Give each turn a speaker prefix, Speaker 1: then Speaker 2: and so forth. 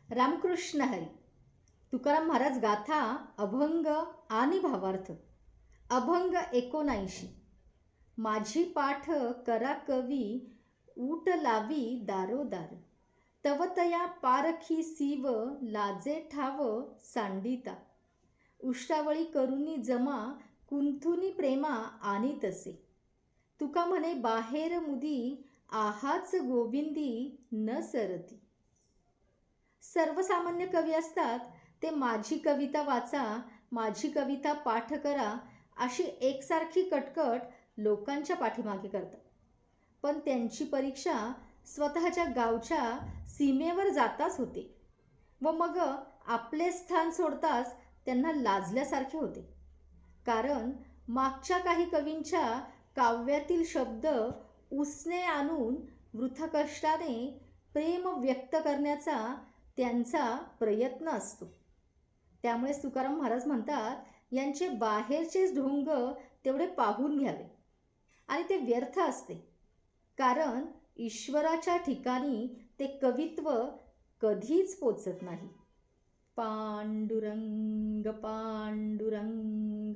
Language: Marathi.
Speaker 1: रामकृष्ण हरी. तुकाराम महाराज गाथा अभंग आणि भावार्थ. अभंग 79. माझी पाठ करा कवी ऊट लावी दारोदार, तवतया पारखी सीव लाजे ठाव सांडिता, उष्टावळी करुनी जमा कुंथुनी प्रेमा आणि तसे, तुका म्हणे बाहेर मुदी आहाच गोविंदी न सरती. सर्वसामान्य कवी असतात ते माझी कविता वाचा, माझी कविता पाठ करा अशी एकसारखी कटकट लोकांच्या पाठीमागे करतात. पण त्यांची परीक्षा स्वतःच्या गावच्या सीमेवर जाताच होते व मग आपले स्थान सोडताच त्यांना लाजल्यासारखे होते. कारण मागच्या काही कवींच्या काव्यातील शब्द उसने आणून वृथकष्टाने प्रेम व्यक्त करण्याचा त्यांचा प्रयत्न असतो. त्यामुळे तुकाराम महाराज म्हणतात, यांचे बाहेरचेच ढोंग तेवढे पाहून घ्यावे आणि ते व्यर्थ असते. कारण ईश्वराच्या ठिकाणी ते कवित्व कधीच पोचत नाही. पांडुरंग पांडुरंग.